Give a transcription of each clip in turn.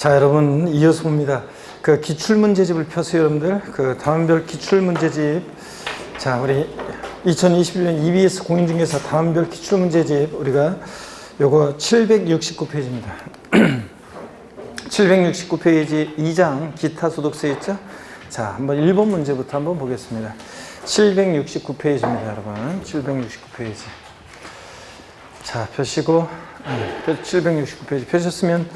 자, 여러분, 이어서 봅니다. 그 기출문제집을 펴세요, 여러분들. 그 단원별 기출문제집. 자, 우리 2021년 EBS 공인중개사 단원별 기출문제집, 우리가 요거 769페이지입니다. 769페이지 2장 기타 소득세 있죠? 자, 한번 1번 문제부터 한번 보겠습니다. 769페이지입니다, 여러분. 769페이지. 자, 펴시고, 769페이지 펴셨으면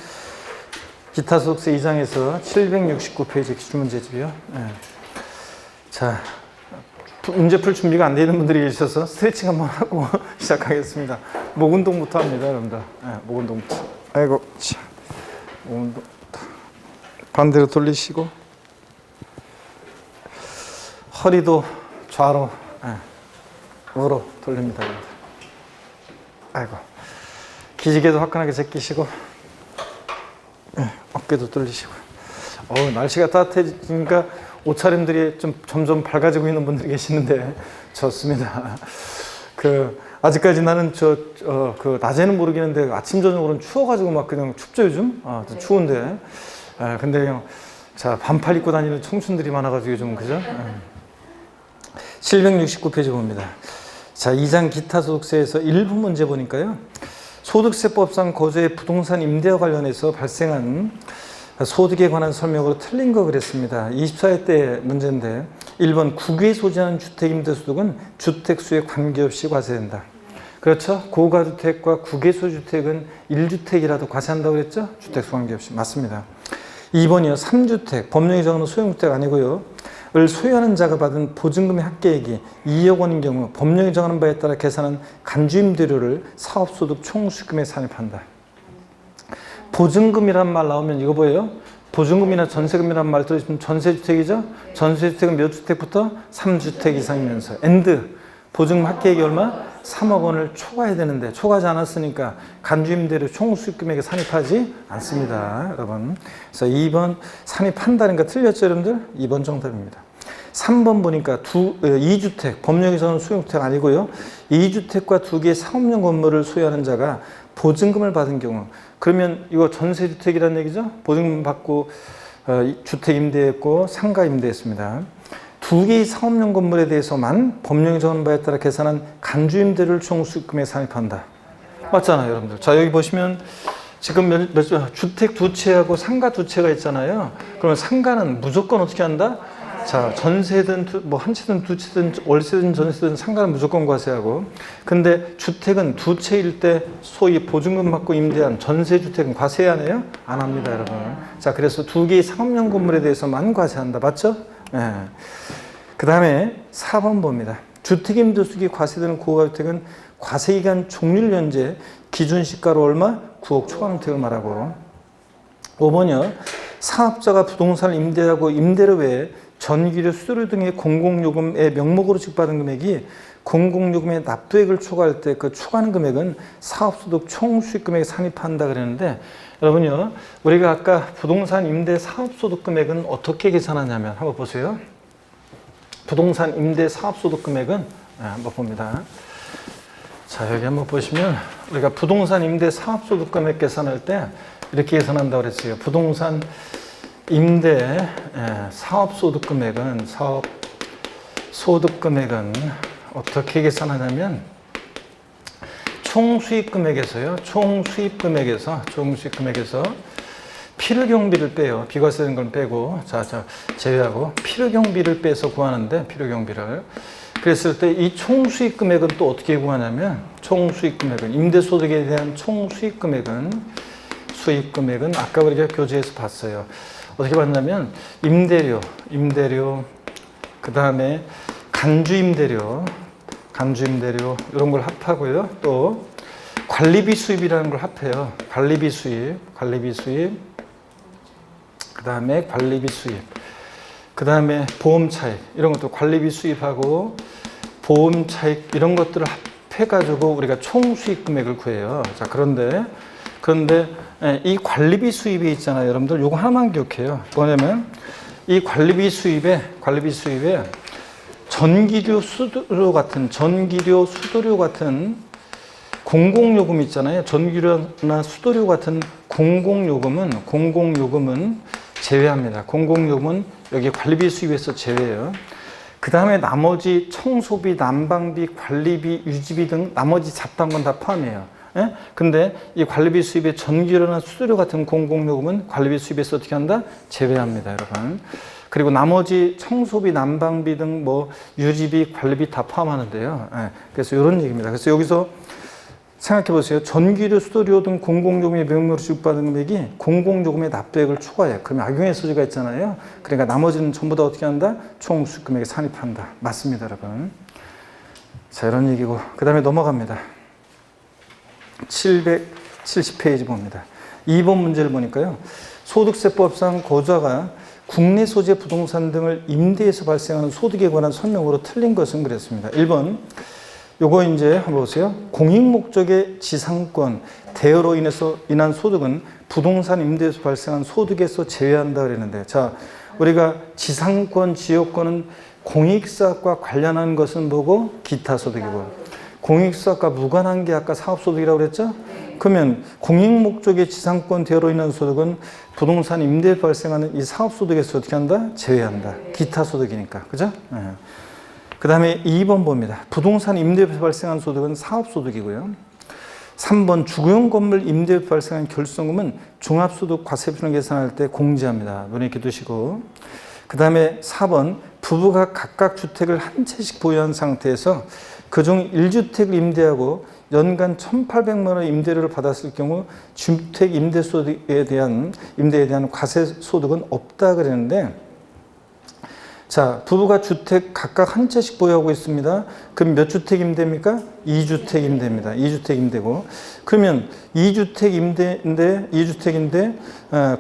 기타 소득세 2장에서 769페이지 기출문제집이요. 자, 문제 풀 준비가 안 되는 분들이 계셔서 스트레칭 한번 하고 시작하겠습니다. 목 운동부터 합니다, 여러분들. 목 운동부터. 아이고, 자, 목 운동부터. 반대로 돌리시고, 허리도 좌로, 우로 돌립니다, 여러분들. 아이고, 기지개도 화끈하게 제끼시고, 어깨도 돌리시고. 날씨가 따뜻해지니까 옷차림들이 좀 점점 밝아지고 있는 분들이 계시는데 좋습니다. 아직까지 나는 낮에는 모르겠는데 아침 저녁으로는 추워가지고 막 그냥 춥죠, 요즘? 좀 추운데. 근데 그냥, 자, 반팔 입고 다니는 청춘들이 많아가지고 요즘, 그죠? 769페이지 봅니다. 자, 2장 기타 소득세에서 일부 문제 보니까요. 소득세법상 거주의 부동산 임대와 관련해서 발생한 소득에 관한 설명으로 틀린 거 그랬습니다. 24회 때 문제인데 1번 국외에 소지하는 주택 임대소득은 주택수에 관계없이 과세된다. 그렇죠? 고가주택과 국외 소주택은 1주택이라도 과세한다고 그랬죠? 주택수 관계없이. 맞습니다. 2번이요. 3주택, 법령에 정하는 소형주택 아니고요. 을 소유하는 자가 받은 보증금의 합계액이 2억 원인 경우 법령에 정하는 바에 따라 계산한 간주임대료를 사업소득 총수익금에 산입한다. 보증금이란 말 나오면 이거 뭐예요? 보증금이나 전세금이란 말 들으시면 전세주택이죠? 전세주택은 몇 주택부터? 3주택 이상이면서 엔드 보증금 합계액이 얼마? 3억 원을 초과해야 되는데 초과하지 않았으니까 간주임대료 총수익금액에 산입하지 않습니다, 여러분. 그래서 2번 산입한다는 거 틀렸죠, 여러분들? 2번 정답입니다. 3번 보니까 2주택, 법령에 정하는 소형주택 아니고요. 2주택과 2개의 상업용 건물을 소유하는 자가 보증금을 받은 경우, 그러면 이거 전세주택이라는 얘기죠? 보증금 받고 주택 임대했고 상가 임대했습니다. 2개의 상업용 건물에 대해서만 법령에 정하는 바에 따라 계산한 간주임대료를 총수익금에 산입한다. 맞잖아요, 여러분들. 자, 여기 보시면 지금 주택 두 채하고 상가 두 채가 있잖아요. 그러면 상가는 무조건 어떻게 한다? 자, 전세든 한 채든 두 채든 월세든 전세든 상가는 무조건 과세하고, 근데 주택은 두 채일 때 소위 보증금 받고 임대한 전세주택은 과세 안 해요? 안 합니다, 여러분. 자, 그래서 2개의 상업용 건물에 대해서만 과세한다. 맞죠? 네. 그 다음에 4번 봅니다. 주택임대수익이 과세되는 고가주택은 과세기간 종료일 현재 기준시가로 얼마? 9억 초과주택을 말하고. 5번이요. 사업자가 부동산을 임대하고 임대료 외에 전기료, 수도료 등의 공공요금의 명목으로 지급받은 금액이 공공요금의 납부액을 초과할 때 그 초과하는 금액은 사업소득 총수익금액에 산입한다 그랬는데, 여러분요, 우리가 아까 부동산 임대 사업소득 금액은 어떻게 계산하냐면 한번 보세요. 부동산 임대 사업소득 금액은 한번 봅니다. 자, 여기 한번 보시면 우리가 부동산 임대 사업소득 금액 계산할 때 이렇게 계산한다고 그랬어요. 부동산 임대 사업소득금액은 어떻게 계산하냐면 총수익금액에서 필요경비를 빼요. 비과세된 건 빼고, 자 제외하고 필요경비를 빼서 구하는데, 필요경비를 그랬을 때 이 총수익금액은 또 어떻게 구하냐면, 총수익금액은 임대소득에 대한 총수익금액은 아까 우리가 교재에서 봤어요. 어떻게 봤냐면 임대료, 그 다음에 간주임대료 이런 걸 합하고요. 또 관리비 수입이라는 걸 합해요. 관리비 수입, 그 다음에 관리비 수입, 그 다음에 보험 차익, 이런 것도 관리비 수입하고 보험 차익 이런 것들을 합해가지고 우리가 총 수익 금액을 구해요. 자, 그런데 이 관리비 수입이 있잖아요, 여러분들. 요거 하나만 기억해요. 뭐냐면 이 관리비 수입에 전기료, 수도료 같은 공공요금 있잖아요. 전기료나 수도료 같은 공공요금은 제외합니다. 공공요금은 여기 관리비 수입에서 제외해요. 그 다음에 나머지 청소비, 난방비, 관리비, 유지비 등 나머지 잡다한 건 다 포함해요. 예? 근데 이 관리비 수입에 전기료나 수도료 같은 공공요금은 관리비 수입에서 어떻게 한다? 제외합니다, 여러분. 그리고 나머지 청소비, 난방비 등 뭐 유지비, 관리비 다 포함하는데요. 예. 그래서 이런 얘기입니다. 그래서 여기서 생각해 보세요. 전기료, 수도료 등 공공요금의 명목으로 지급받은 금액이 공공요금의 납부액을 초과해요. 그러면 악용의 소지가 있잖아요. 그러니까 나머지는 전부 다 어떻게 한다? 총 수익 금액에 산입한다. 맞습니다, 여러분. 자, 이런 얘기고. 그 다음에 넘어갑니다. 770페이지 봅니다. 2번 문제를 보니까요. 소득세법상 거주자가 국내 소재 부동산 등을 임대해서 발생하는 소득에 관한 설명으로 틀린 것은 그랬습니다. 1번. 요거 이제 한번 보세요. 공익 목적의 지상권, 대여로 인한 소득은 부동산 임대에서 발생한 소득에서 제외한다 그랬는데, 자, 우리가 지상권, 지역권은 공익사업과 관련한 것은 뭐고? 기타 소득이고, 공익사업과 무관한 게 아까 사업소득이라고 그랬죠? 그러면 공익 목적의 지상권 대여로 인한 소득은 부동산 임대에서 발생하는 이 사업소득에서 어떻게 한다? 제외한다. 기타 소득이니까. 그죠? 네. 그 다음에 2번 봅니다. 부동산 임대에서 발생한 소득은 사업소득이고요. 3번 주거용 건물 임대에서 발생한 결손금은 종합소득 과세표를 계산할 때 공제합니다. 눈에 이렇게 두시고. 그 다음에 4번 부부가 각각 주택을 한 채씩 보유한 상태에서 그중 1주택을 임대하고 연간 1,800만 원 임대료를 받았을 경우 주택 임대에 대한 과세소득은 없다 그랬는데, 자, 부부가 주택 각각 한 채씩 보유하고 있습니다. 그럼 몇 주택 임대입니까? 2주택 임대입니다. 2주택 임대고. 그러면 2주택 임대인데,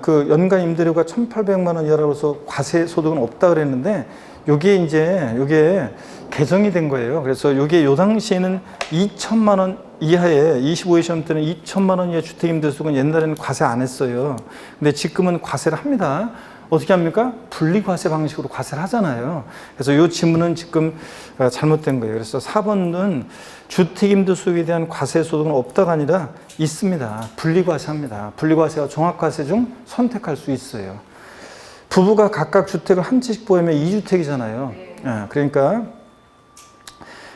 그 연간 임대료가 1,800만 원 이하라고 해서 과세 소득은 없다 그랬는데, 요게 개정이 된 거예요. 그래서 요게 요 당시에는 2천만 원 이하에 25회 시험 때는 2천만 원 이하 주택 임대 소득은 옛날에는 과세 안 했어요. 근데 지금은 과세를 합니다. 어떻게 합니까? 분리과세 방식으로 과세를 하잖아요. 그래서 이 지문은 지금 잘못된 거예요. 그래서 4번은 주택임대 소득에 대한 과세 소득은 없다가 아니라 있습니다. 분리과세합니다. 분리과세와 종합과세 중 선택할 수 있어요. 부부가 각각 주택을 한 채씩 보유하면 2주택이잖아요. 그러니까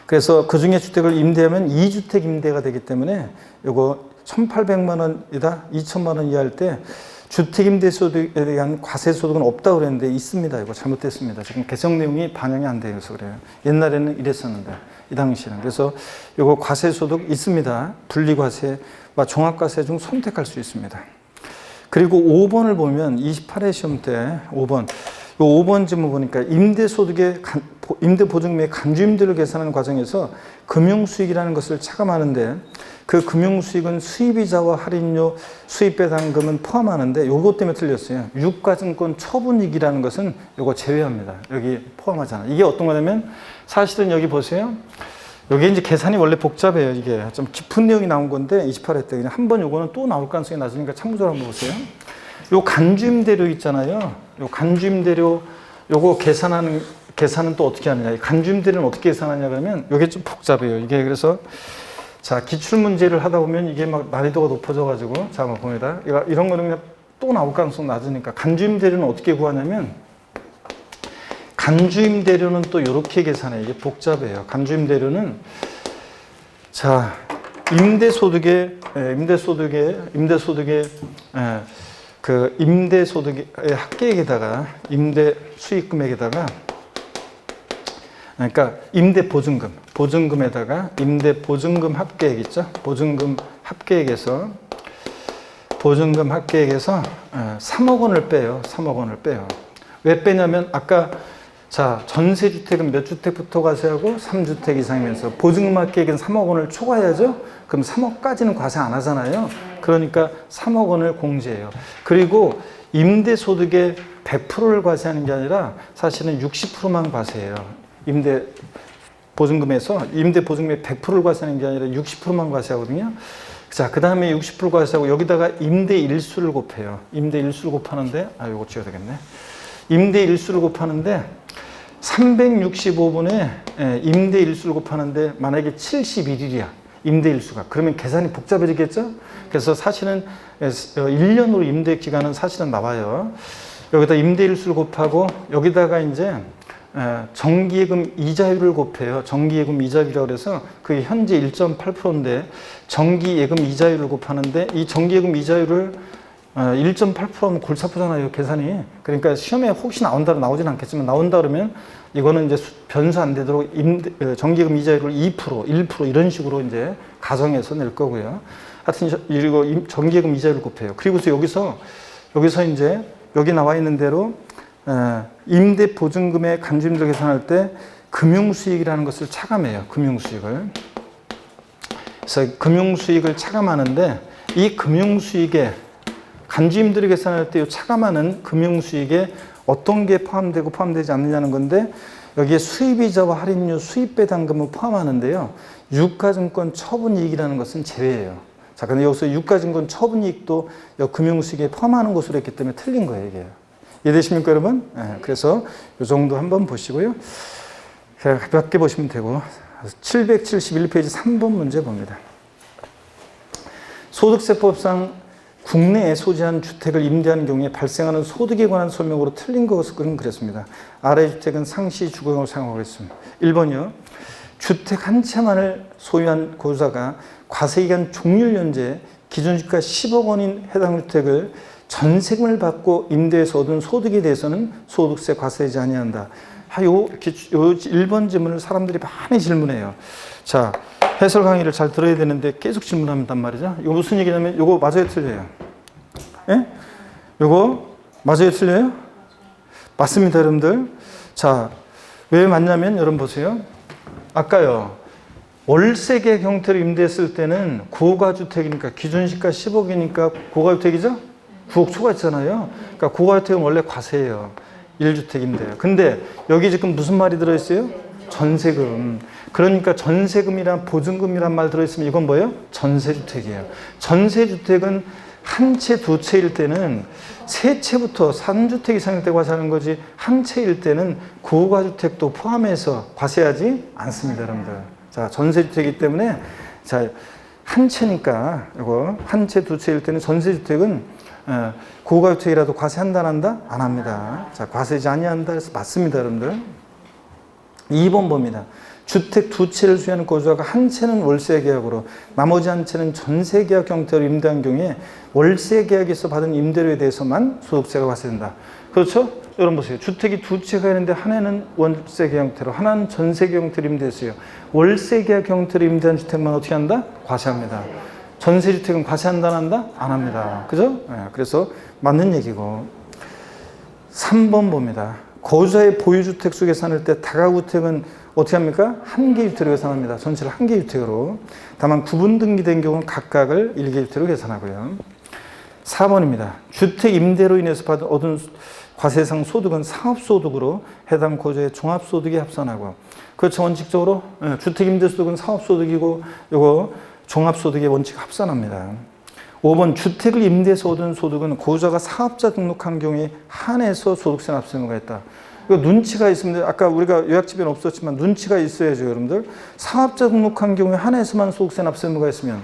그래서 그 중에 주택을 임대하면 2주택 임대가 되기 때문에 요거 1,800만 원이다 2천만 원 이하일 때 주택임대소득에 대한 과세소득은 없다고 그랬는데 있습니다. 이거 잘못됐습니다. 지금 개정 내용이 반영이 안 돼서 그래요. 옛날에는 이랬었는데 이 당시에는. 그래서 이거 과세소득 있습니다. 분리과세와 종합과세 중 선택할 수 있습니다. 그리고 5번을 보면 28회 시험 때 5번. 이 5번 질문 보니까 임대보증금의 간주임대를 계산하는 과정에서 금융수익이라는 것을 차감하는데 그 금융수익은 수입이자와 할인료, 수입배당금은 포함하는데 요것 때문에 틀렸어요. 유가증권 처분익이라는 것은 요거 제외합니다. 여기 포함하잖아요. 이게 어떤 거냐면 사실은 여기 보세요. 여기 이제 계산이 원래 복잡해요. 이게 좀 깊은 내용이 나온 건데 28회 때 그냥 한번 요거는 또 나올 가능성이 낮으니까 참고적으로 한번 보세요. 요 간주임대료 있잖아요. 요 간주임대료 요거 계산은 또 어떻게 하느냐. 간주임대료는 어떻게 계산하냐 그러면 요게 좀 복잡해요. 이게 그래서 자, 기출문제를 하다 보면 이게 막 난이도가 높아져가지고, 자, 한번 봅니다. 이런 거는 그냥 또 나올 가능성 낮으니까. 간주임대료는 어떻게 구하냐면, 간주임대료는 또 이렇게 계산해요. 이게 복잡해요. 간주임대료는, 자, 임대소득의 합계액에다가, 임대 수익금액에다가, 그러니까 보증금에다가 임대보증금 합계액 있죠? 보증금 합계액에서 3억 원을 빼요. 3억 원을 빼요. 왜 빼냐면 아까 자, 전세주택은 몇 주택부터 과세하고 3주택 이상이면서 보증금 합계액은 3억 원을 초과해야죠? 그럼 3억까지는 과세 안 하잖아요. 그러니까 3억 원을 공제해요. 그리고 임대소득의 100%를 과세하는 게 아니라 사실은 60%만 과세해요. 임대보증금의 100%를 과세하는 게 아니라 60%만 과세하거든요. 자, 그 다음에 60% 과세하고 여기다가 임대일수를 곱해요. 임대일수를 곱하는데, 이거 찍어야 되겠네. 임대일수를 곱하는데 365분에 임대일수를 곱하는데 만약에 71일이야. 임대일수가. 그러면 계산이 복잡해지겠죠? 그래서 사실은 1년으로 임대 기간은 사실은 나와요. 여기다 임대일수를 곱하고 여기다가 이제 정기예금 이자율을 곱해요. 정기예금 이자율이라고 해서 그게 현재 1.8%인데 정기예금 이자율을 곱하는데 이 정기예금 이자율을 1.8%면 골치 아프잖아요, 계산이. 그러니까 시험에 혹시 나오진 않겠지만 나온다 그러면 이거는 이제 변수 안 되도록 정기예금 이자율을 2%, 1% 이런 식으로 이제 가정해서 낼 거고요. 하여튼 이거 정기예금 이자율을 곱해요. 그리고서 여기서 이제 여기 나와 있는 대로 임대 보증금의 간주임대를 계산할 때 금융수익이라는 것을 차감해요. 금융수익을. 그래서 금융수익을 차감하는데 이 금융수익에 간주임대를 계산할 때 차감하는 금융수익에 어떤 게 포함되고 포함되지 않느냐는 건데 여기에 수입이자와 할인료, 수입배당금을 포함하는데요. 유가증권 처분이익이라는 것은 제외예요. 자, 근데 여기서 유가증권 처분이익도 금융수익에 포함하는 것으로 했기 때문에 틀린 거예요, 이게. 이해되십니까, 여러분? 네, 그래서 이 정도 한번 보시고요. 가볍게 보시면 되고 771페이지 3번 문제 봅니다. 소득세법상 국내에 소지한 주택을 임대하는 경우에 발생하는 소득에 관한 설명으로 틀린 것은 그랬습니다. 아래 주택은 상시 주거용으로 사용하고 있습니다. 1번이요. 주택 한 채만을 소유한 고유자가 과세기간 종료일 현재 기준시가 10억 원인 해당 주택을 전세금을 받고 임대해서 얻은 소득에 대해서는 소득세 과세하지 아니한다. 요 1번 질문을 사람들이 많이 질문해요. 자, 해설 강의를 잘 들어야 되는데 계속 질문한단 말이죠. 이거 무슨 얘기냐면 이거 맞아요, 틀려요? 예? 이거 맞아요, 틀려요? 맞습니다, 여러분들. 자, 왜 맞냐면 여러분 보세요. 아까요. 월세계 형태로 임대했을 때는 고가주택이니까 기준시가 10억이니까 고가주택이죠? 9억 초과했잖아요. 그러니까 고가주택은 원래 과세예요. 1주택인데요. 근데 여기 지금 무슨 말이 들어있어요? 전세금. 그러니까 전세금이란 보증금이란 말 들어있으면 이건 뭐예요? 전세주택이에요. 전세주택은 한 채, 두 채일 때는 세 채부터 3주택 이상일 때 과세하는 거지 한 채일 때는 고가주택도 포함해서 과세하지 않습니다, 여러분들. 자, 전세주택이기 때문에 자, 한 채니까 이거 한 채, 두 채일 때는 전세주택은 고가주택이라도 과세한다, 안 한다? 안 합니다. 자, 과세하지 아니한다 해서 맞습니다, 여러분들. 2번 봅니다. 주택 두 채를 소유하는 고유자가 한 채는 월세 계약으로 나머지 한 채는 전세 계약 형태로 임대한 경우에 월세 계약에서 받은 임대료에 대해서만 소득세가 과세된다. 그렇죠? 여러분 보세요. 주택이 두 채가 있는데 하나는 월세 계약 형태로 하나는 전세 계약 형태로 임대했어요. 월세 계약 형태로 임대한 주택만 어떻게 한다? 과세합니다. 전세주택은 과세한다, 안 한다? 안 합니다. 그죠? 네, 그래서 맞는 얘기고. 3번 봅니다. 고유자의 보유주택 수 계산할 때 다가구주택은 어떻게 합니까? 한 개 주택으로 계산합니다. 전체를 한 개 주택으로. 다만 구분 등기된 경우는 각각을 1개 주택으로 계산하고요. 4번입니다. 주택 임대로 인해서 얻은 과세상 소득은 사업소득으로 해당 고유자의 종합소득에 합산하고, 그렇죠. 원칙적으로 주택 임대소득은 사업소득이고 이거 종합소득의 원칙 합산합니다. 5번 주택을 임대해서 얻은 소득은 고유자가 사업자 등록한 경우에 한해서 소득세 납세 의무가 있다. 이거 눈치가 있으면 아까 우리가 요약집에는 없었지만 눈치가 있어야죠, 여러분들. 사업자 등록한 경우에 한해서만 소득세 납세 의무가 있으면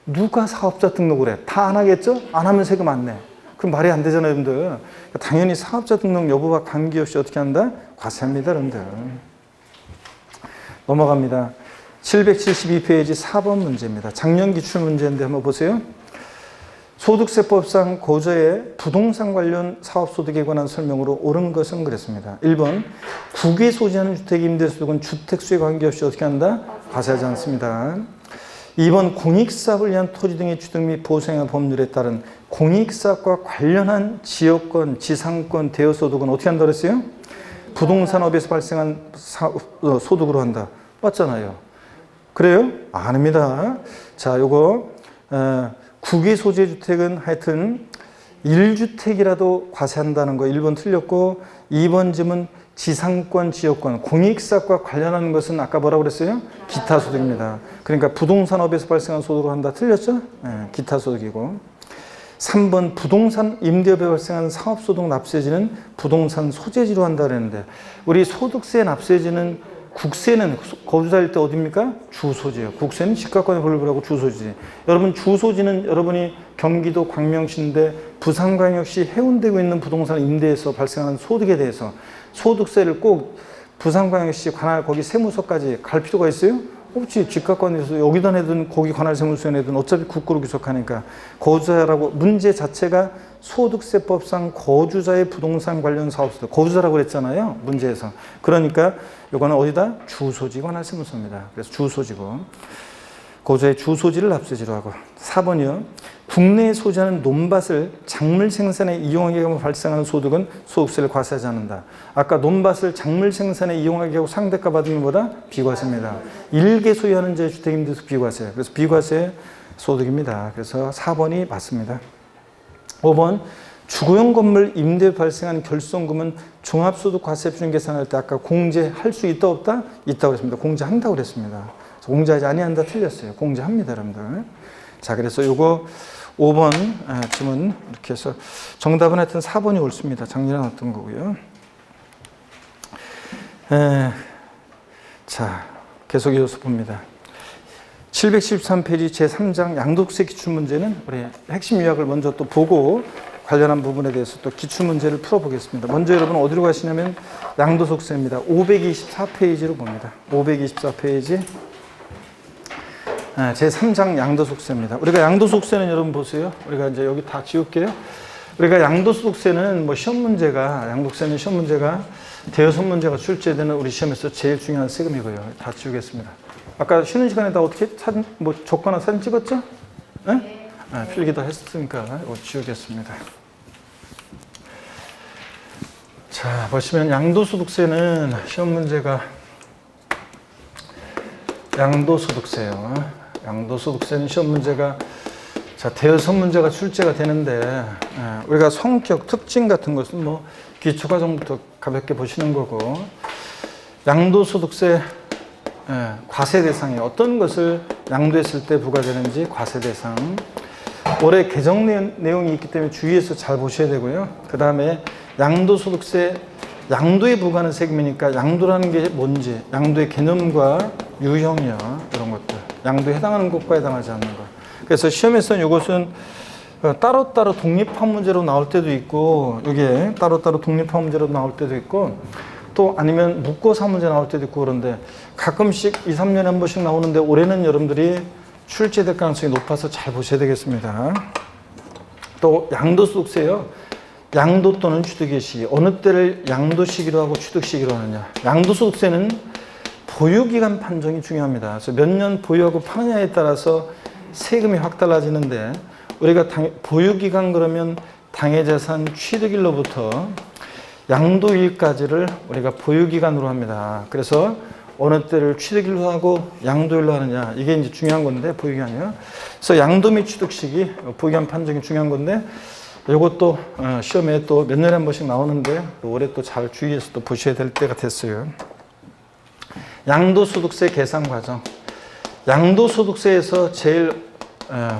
누가 사업자 등록을 해? 다 안 하겠죠? 안 하면 세금 안 내. 그럼 말이 안 되잖아요, 여러분들. 그러니까 당연히 사업자 등록 여부와 관계없이 어떻게 한다? 과세합니다, 여러분들. 넘어갑니다. 772페이지 4번 문제입니다. 작년 기출 문제인데 한번 보세요. 소득세법상 고유자의 부동산 관련 사업소득에 관한 설명으로 옳은 것은 그랬습니다. 1번 국외 소지하는 주택 임대소득은 주택수에 관계없이 어떻게 한다? 과세하지 않습니다. 2번 공익사업을 위한 토지 등의 취득 및 보수행위 법률에 따른 공익사업과 관련한 지역권, 지상권, 대여소득은 어떻게 한다고 했어요? 부동산업에서 발생한 소득으로 한다. 맞잖아요. 그래요? 아닙니다. 자, 요거 국외 소재 주택은 하여튼 1주택이라도 과세한다는 거 1번 틀렸고, 2번 질문 지상권, 지역권, 공익사업과 관련하는 것은 아까 뭐라고 그랬어요? 기타 소득입니다. 그러니까 부동산업에서 발생한 소득으로 한다. 틀렸죠? 네, 기타 소득이고. 3번 부동산 임대업에 발생한 사업소득 납세지는 부동산 소재지로 한다 그랬는데 우리 소득세 납세지는 국세는 거주자일 때 어디입니까? 주소지예요. 국세는 집값과는 불구하고 주소지. 여러분 주소지는 여러분이 경기도 광명시인데 부산광역시 해운대구에 있는 부동산 임대에서 발생하는 소득에 대해서 소득세를 꼭 부산광역시 관할 거기 세무서까지 갈 필요가 있어요? 없지. 집값관에서 여기다 내든 거기 관할 세무서에 내든 어차피 국고로 귀속하니까 거주자라고 문제 자체가 소득세법상 거주자의 부동산 관련 사업소 거주자라고 그랬잖아요. 문제에서. 그러니까 이거는 어디다? 주소지 관할 세무서입니다. 그래서 주소지고 거주자의 주소지를 납세지로 하고 4번이요. 국내에 소지하는 논밭을 작물 생산에 이용하기 위해 발생하는 소득은 소득세를 과세하지 않는다. 아까 논밭을 작물 생산에 이용하기 하고 상대가 받은 것보다 비과세입니다. 일개 소유하는 자의 주택임대에서 비과세. 그래서 비과세 소득입니다. 그래서 4번이 맞습니다. 5번 주거용 건물 임대에 발생한 결손금은 종합소득 과세 표준 계산할 때 아까 공제할 수 있다 없다? 있다고 그랬습니다. 공제한다고 그랬습니다. 공제하지 아니한다 틀렸어요. 공제합니다, 여러분들. 자, 그래서 요거 5번 질문 이렇게 해서 정답은 하여튼 4번이 옳습니다. 작년에 나왔던 거고요. 자, 계속 이어서 봅니다. 713페이지 제3장 양도세 기출문제는 우리 핵심 요약을 먼저 또 보고 관련한 부분에 대해서 또 기출문제를 풀어보겠습니다. 먼저 여러분 어디로 가시냐면 양도소득세입니다. 524페이지로 봅니다. 524페이지 제3장 양도소득세입니다. 우리가 양도소득세는 여러분 보세요. 우리가 이제 여기 다 지울게요. 우리가 양도소득세는 뭐 시험 문제가 양도세는 시험 문제가 대여섯 문제가 출제되는 우리 시험에서 제일 중요한 세금이고요. 다 지우겠습니다. 아까 쉬는 시간에 다 어떻게 사진 뭐 적거나 사진 찍었죠? 네? 필기 다 했으니까 이거 지우겠습니다. 자, 보시면 양도소득세는 시험 문제가 양도소득세요. 양도소득세는 시험 문제가 자 대여섯 문제가 출제가 되는데 우리가 성격 특징 같은 것은 뭐 기초과정부터 가볍게 보시는 거고 양도소득세 과세 대상이 어떤 것을 양도했을 때 부과되는지 과세 대상 올해 개정 내용이 있기 때문에 주의해서 잘 보셔야 되고요. 그 다음에 양도소득세 양도에 부과하는 세금이니까 양도라는 게 뭔지 양도의 개념과 유형이요 이런 것들 양도에 해당하는 것과 해당하지 않는 것 그래서 시험에서는 이것은 따로따로 독립한 문제로 나올 때도 있고 이게 따로따로 독립한 문제로 나올 때도 있고 또 아니면 묶어서 문제 나올 때도 있고 그런데 가끔씩 2, 3년에 한 번씩 나오는데 올해는 여러분들이 출제될 가능성이 높아서 잘 보셔야 되겠습니다. 또 양도소득세요. 양도 또는 취득의 시 어느 때를 양도 시기로 하고 취득 시기로 하느냐. 양도소득세는 보유기간 판정이 중요합니다. 그래서 몇 년 보유하고 파느냐에 따라서 세금이 확 달라지는데 우리가 보유기간 그러면 당해자산 취득일로부터 양도일까지를 우리가 보유기간으로 합니다. 그래서 어느 때를 취득일로 하고 양도일로 하느냐 이게 이제 중요한 건데 보유기간이요. 그래서 양도 및 취득 시기 보유기간 판정이 중요한 건데 이것도 시험에 또 몇 년에 한 번씩 나오는데 올해 또 잘 주의해서 또 보셔야 될 때가 됐어요. 양도소득세 계산 과정. 양도소득세에서 제일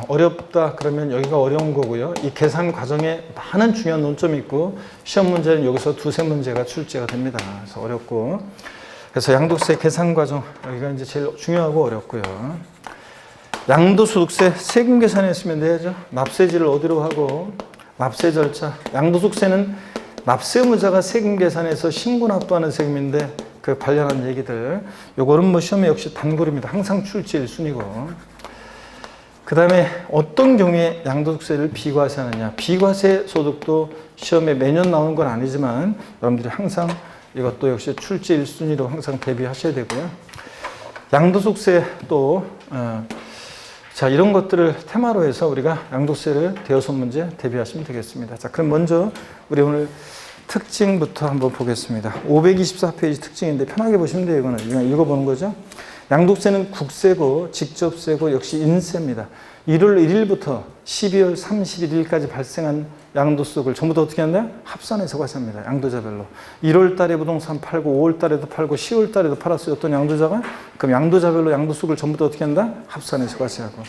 어렵다 그러면 여기가 어려운 거고요. 이 계산 과정에 많은 중요한 논점이 있고 시험 문제는 여기서 두세 문제가 출제가 됩니다. 그래서 어렵고 그래서 양도세 계산 과정 여기가 이제 제일 중요하고 어렵고요. 양도소득세 세금 계산했으면 돼야죠. 납세지를 어디로 하고 납세 절차. 양도소득세는 납세 의무자가 세금 계산해서 신고 납부하는 세금인데 그 관련한 얘기들 요거는 뭐 시험에 역시 단골입니다. 항상 출제 1순위고 그 다음에 어떤 경우에 양도소득세를 비과세하느냐. 비과세 소득도 시험에 매년 나오는 건 아니지만 여러분들이 항상 이것도 역시 출제 1순위로 항상 대비하셔야 되고요. 양도소득세 또 자 이런 것들을 테마로 해서 우리가 양도세를 대여섯 문제 대비하시면 되겠습니다. 자 그럼 먼저 우리 오늘 특징부터 한번 보겠습니다. 524페이지 특징인데 편하게 보시면 돼요. 이거는 그냥 읽어보는 거죠. 양도세는 국세고 직접세고 역시 인세입니다. 1월 1일부터 12월 31일까지 발생한 양도소득을 전부 다 어떻게 한다? 합산해서 과세합니다. 양도자별로. 1월 달에 부동산 팔고 5월 달에도 팔고 10월 달에도 팔았어요. 어떤 양도자가? 그럼 양도자별로 양도소득을 전부 다 어떻게 한다? 합산해서 과세하고.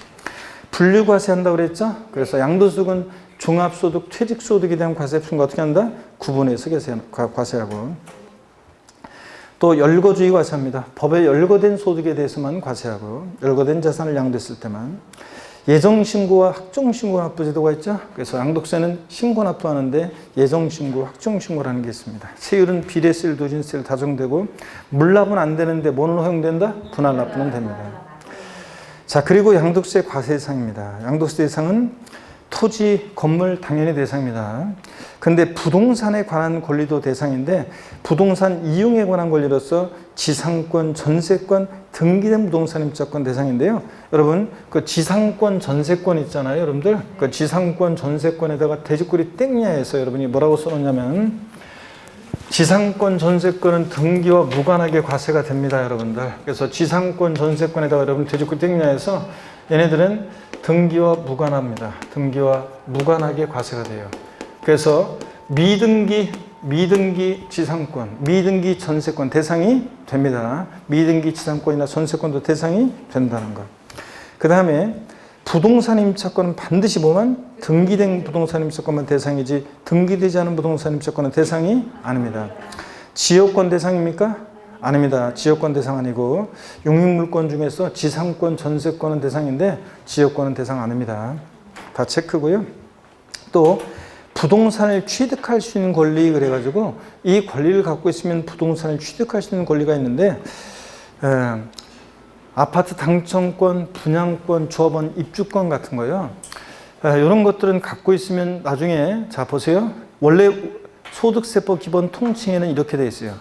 분류과세한다고 그랬죠? 그래서 양도소득은 종합소득, 퇴직소득에 대한 과세 표준과 어떻게 한다? 구분해서 과세하고. 또 열거주의 과세합니다. 법에 열거된 소득에 대해서만 과세하고 열거된 자산을 양도했을 때만. 예정신고와 확정신고 납부 제도가 있죠. 그래서 양도세는 신고 납부하는데 예정신고, 확정신고라는 게 있습니다. 세율은 비례세율, 누진세율 다 적용되고 물납은 안 되는데 뭐는 허용된다? 분할 납부는 됩니다. 자, 그리고 양도세 과세 대상입니다. 양도세 대상은 토지, 건물 당연히 대상입니다. 근데 부동산에 관한 권리도 대상인데 부동산 이용에 관한 권리로서 지상권, 전세권, 등기된 부동산 임차권 대상인데요. 여러분 그 지상권, 전세권 있잖아요. 여러분들 그 지상권, 전세권에다가 돼지꼬리 땡야에서 여러분이 뭐라고 써놓냐면 지상권, 전세권은 등기와 무관하게 과세가 됩니다. 여러분들. 그래서 지상권, 전세권에다가 여러분 돼지꼬리 땡야에서 얘네들은 등기와 무관합니다. 등기와 무관하게 과세가 돼요. 그래서 미등기 지상권, 미등기 전세권 대상이 됩니다. 미등기 지상권이나 전세권도 대상이 된다는 것. 그 다음에 부동산 임차권은 반드시 뭐만? 등기된 부동산 임차권만 대상이지 등기되지 않은 부동산 임차권은 대상이 아닙니다. 지역권 대상입니까? 아닙니다. 지역권 대상 아니고 용익물권 중에서 지상권, 전세권은 대상인데 지역권은 대상 아닙니다. 다 체크고요. 또 부동산을 취득할 수 있는 권리 그래가지고 이 권리를 갖고 있으면 부동산을 취득할 수 있는 권리가 있는데 아파트 당첨권, 분양권, 조합원 입주권 같은 거요. 이런 것들은 갖고 있으면 나중에 자 보세요. 원래 소득세법 기본 통칭에는 이렇게 돼 있어요.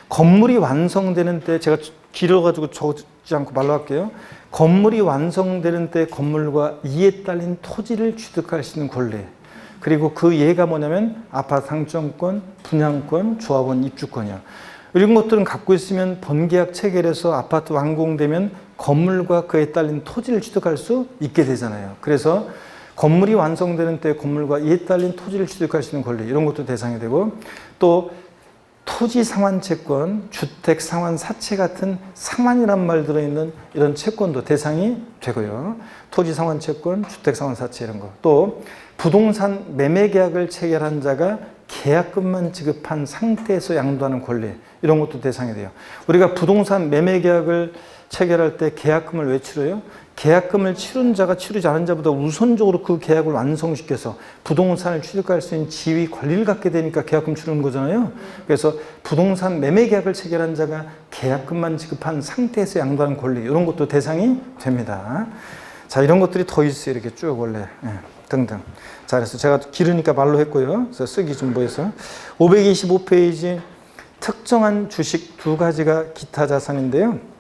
건물이 완성되는 때 제가 길어가지고 적지 않고 말로 할게요. 건물이 완성되는 때 건물과 이에 딸린 토지를 취득할 수 있는 권리. 그리고 그 예가 뭐냐면 아파트 당첨권, 분양권, 조합원 입주권이야. 이런 것들은 갖고 있으면 번계약 체결해서 아파트 완공되면 건물과 그에 딸린 토지를 취득할 수 있게 되잖아요. 그래서 건물이 완성되는 때 건물과 이에 딸린 토지를 취득할 수 있는 권리 이런 것도 대상이 되고 또 토지 상환 채권, 주택 상환 사채 같은 상환이란 말 들어있는 이런 채권도 대상이 되고요. 토지 상환 채권, 주택 상환 사채 이런 거. 또 부동산 매매 계약을 체결한 자가 계약금만 지급한 상태에서 양도하는 권리 이런 것도 대상이 돼요. 우리가 부동산 매매 계약을 체결할 때 계약금을 왜 치러요? 계약금을 치른 자가 치르지 않은 자보다 우선적으로 그 계약을 완성시켜서 부동산을 취득할 수 있는 지위 권리를 갖게 되니까 계약금 치르는 거잖아요. 그래서 부동산 매매 계약을 체결한 자가 계약금만 지급한 상태에서 양도하는 권리 이런 것도 대상이 됩니다. 자, 이런 것들이 더 있어요. 이렇게 쭉 원래 등등. 자, 그래서 제가 길으니까 말로 했고요. 그래서 쓰기 좀 보여서 525페이지 특정한 주식 두 가지가 기타 자산인데요.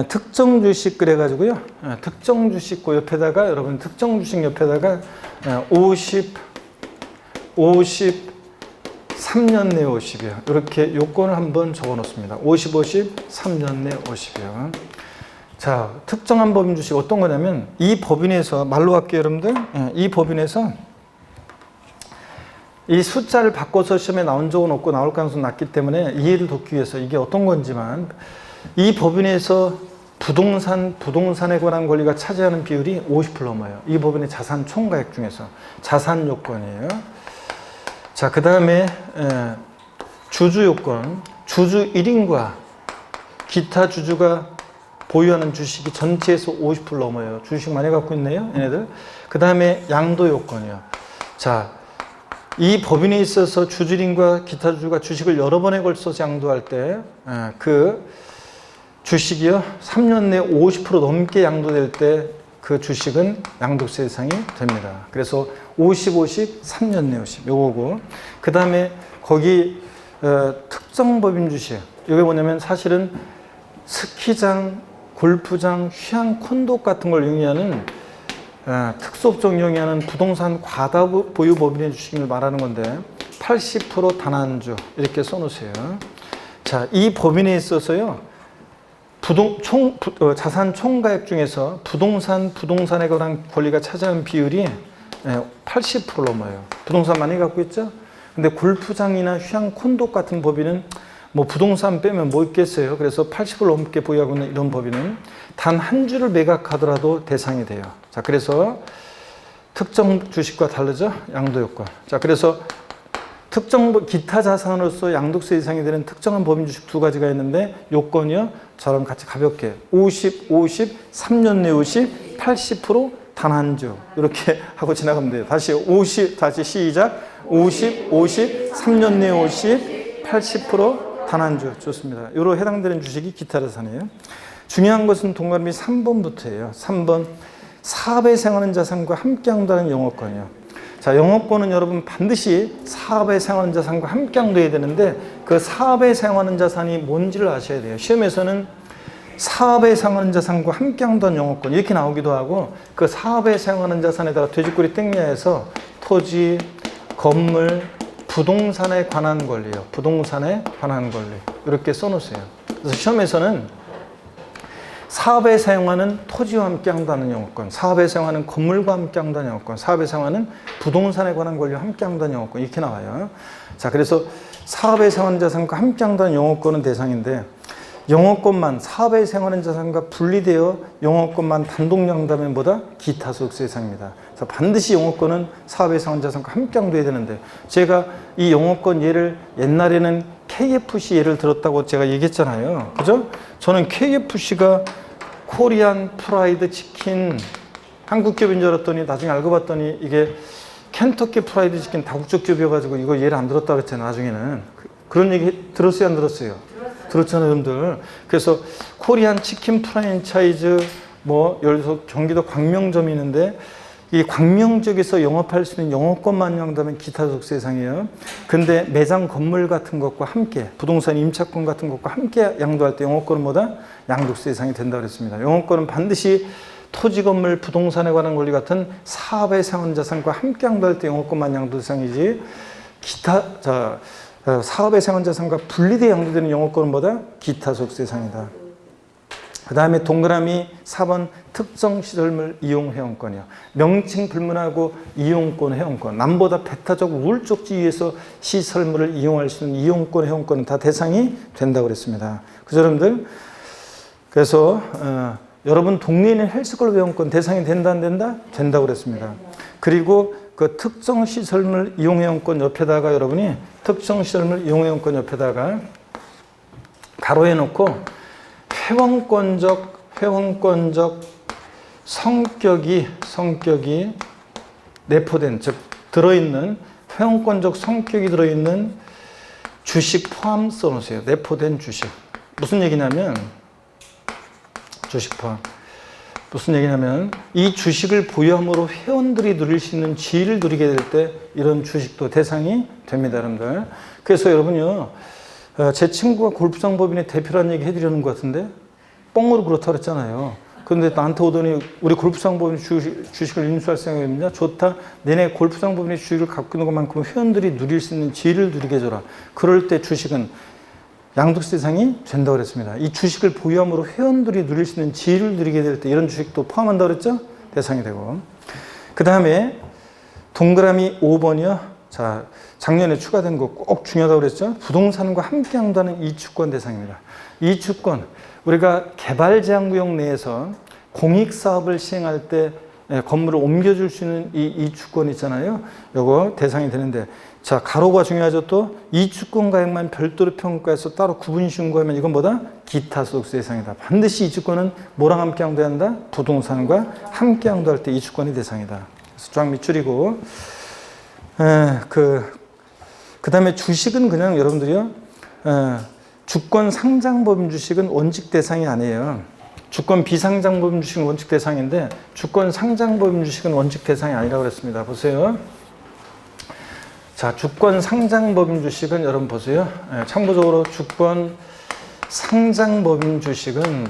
특정 주식 그래가지고요. 특정 주식 그 옆에다가 여러분 특정 주식 옆에다가 3년 내 50이요. 이렇게 요건을 한번 적어 놓습니다. 50, 3년 내 50이요. 자, 특정한 법인 주식 어떤 거냐면 이 법인에서 말로 할게요, 여러분들. 이 법인에서 이 숫자를 바꿔서 시험에 나온 적은 없고 나올 가능성이 낮기 때문에 이해를 돕기 위해서 이게 어떤 건지만 이 법인에서 부동산에 관한 권리가 차지하는 비율이 50% 넘어요. 이 법인의 자산 총가액 중에서 자산 요건이에요. 자, 그 다음에 주주 요건, 주주 1인과 기타 주주가 보유하는 주식이 전체에서 50% 넘어요. 주식 많이 갖고 있네요, 얘네들. 그 다음에 양도 요건이요. 자, 이 법인에 있어서 주주 1인과 기타 주주가 주식을 여러 번에 걸쳐서 양도할 때 그 주식이요 3년 내에 50% 넘게 양도될 때 그 주식은 양도세 대상이 됩니다. 그래서 50, 3년 내 50 요거고 그 다음에 거기 특정 법인 주식 이게 뭐냐면 사실은 스키장, 골프장, 휴양 콘도 같은 걸 의미하는 특수업종 영위하는 부동산 과다 보유 법인의 주식을 말하는 건데 80% 단안주 이렇게 써놓으세요. 자, 이 법인에 있어서요 자산 총가액 중에서 부동산에 관한 권리가 차지하는 비율이 80% 넘어요. 부동산 많이 갖고 있죠? 근데 골프장이나 휴양 콘도 같은 법인은 뭐 부동산 빼면 뭐 있겠어요. 그래서 80% 넘게 보유하고 있는 이런 법인은 단 한 주를 매각하더라도 대상이 돼요. 자, 그래서 특정 주식과 다르죠? 양도 요건. 자, 그래서 기타 자산으로서 양도세 대상이 되는 특정한 법인 주식 두 가지가 있는데 요건이요. 저랑 같이 가볍게 50, 50, 3년 내 50, 80% 단 한 주 이렇게 하고 지나가면 돼요. 다시 50, 다시 시작. 50, 50, 3년 내 50, 80% 단 한 주. 좋습니다. 요로 해당되는 주식이 기타 자산이에요. 중요한 것은 동그라미 3번부터예요. 3번. 사업에 생하는 자산과 함께 한다는 영업권이요. 자, 영업권은 여러분 반드시 사업에 사용하는 자산과 함께 한도해야 되는데 그 사업에 사용하는 자산이 뭔지를 아셔야 돼요. 시험에서는 사업에 사용하는 자산과 함께 한다는 영업권 이렇게 나오기도 하고 그 사업에 사용하는 자산에다가 돼지꼬리 땡야해서 토지, 건물, 부동산에 관한 권리요. 부동산에 관한 권리 이렇게 써놓으세요. 그래서 시험에서는 사업에 사용하는 토지와 함께 한다는 영업권, 사업에 사용하는 건물과 함께 한다는 영업권, 사업에 사용하는 부동산에 관한 권리와 함께 한다는 영업권 이렇게 나와요. 자, 그래서 사업에 사용하는 자산과 함께 한다는 영업권은 대상인데 영업권만 사업에 사용하는 자산과 분리되어 영업권만 단독 양도하면 뭐다? 기타 소득세 대상입니다. 그래서 반드시 영업권은 사업에 사용하는 자산과 함께 양도해야 되는데 제가 이 영업권 예를 옛날에는 KFC 예를 들었다고 제가 얘기했잖아요. 그죠? 저는 KFC가 코리안 프라이드 치킨 한국 기업인 줄 알았더니 나중에 알고 봤더니 이게 켄터키 프라이드 치킨 다국적 기업이어가지고 이거 예를 안 들었다 그랬잖아요. 나중에는 그런 얘기 들었어요, 안 들었어요? 들었잖아요, 여러분들. 그래서 코리안 치킨 프랜차이즈 뭐 예를 들어서 경기도 광명점이 있는데 이 광명 지역에서 영업할 수 있는 영업권만 양도하면 기타 소득세 대상이에요. 근데 매장 건물 같은 것과 함께 부동산 임차권 같은 것과 함께 양도할 때 영업권은 뭐다? 양도세 대상이 된다고 그랬습니다. 영업권은 반드시 토지, 건물, 부동산에 관한 권리 같은 사업에 사용하는 자산과 함께 양도할 때 영업권만 양도 대상이지 사업에 사용하는 자산과 분리되어 양도되는 영업권은 뭐다? 기타 소득세 대상이다. 그 다음에 동그라미 4번 특정 시설물 이용 회원권이요. 명칭 불문하고 이용권 회원권. 남보다 배타적 우울적 지위에서 시설물을 이용할 수 있는 이용권 회원권은 다 대상이 된다고 그랬습니다. 그래서 여러분들 그래서 여러분 동네에 있는 헬스클럽 회원권 대상이 된다 안 된다? 된다고 그랬습니다. 그리고 그 특정 시설물 이용 회원권 옆에다가 여러분이 특정 시설물 이용 회원권 옆에다가 가로해 놓고 회원권적 성격이 내포된, 즉 들어있는 회원권적 성격이 들어있는 주식 포함 써놓으세요. 내포된 주식. 무슨 얘기냐면 주식 포함. 무슨 얘기냐면 이 주식을 보유함으로 회원들이 누릴 수 있는 지위를 누리게 될 때 이런 주식도 대상이 됩니다, 여러분들. 그래서 여러분요. 제 친구가 골프장 법인의 대표라는 얘기 해드리는 것 같은데 뻥으로 그렇다고 그랬잖아요. 그런데 나한테 오더니 우리 골프장 법인 주식을 인수할 생각이 있냐? 좋다. 내내 골프장 법인의 주식을 갖고 있는 것만큼 회원들이 누릴 수 있는 지위를 누리게 해줘라. 그럴 때 주식은 양도세 대상이 된다고 그랬습니다. 이 주식을 보유함으로 회원들이 누릴 수 있는 지위를 누리게 될 때 이런 주식도 포함한다고 그랬죠? 대상이 되고. 그 다음에 동그라미 5번이요. 자, 작년에 추가된 거 꼭 중요하다고 그랬죠? 부동산과 함께 양도하는 이주권 대상입니다. 이주권, 우리가 개발제한구역 내에서 공익사업을 시행할 때 건물을 옮겨줄 수 있는 이 이주권 있잖아요. 요거 대상이 되는데, 자, 가로가 중요하죠. 또 이주권 가액만 별도로 평가해서 따로 구분 신고하면 이건 뭐다? 기타 소득세 대상이다. 반드시 이주권은 뭐랑 함께 양도해야 한다? 부동산과 함께 양도할 때 이주권이 대상이다. 그래서 쫙 밑줄이고, 그 다음에 주식은 그냥 여러분들이요, 주권 상장법인 주식은 원칙 대상이 아니에요. 주권 비상장법인 주식은 원칙 대상인데, 주권 상장법인 주식은 원칙 대상이 아니라고 그랬습니다. 보세요. 자, 주권 상장법인 주식은 여러분 보세요. 참고적으로 주권 상장법인 주식은,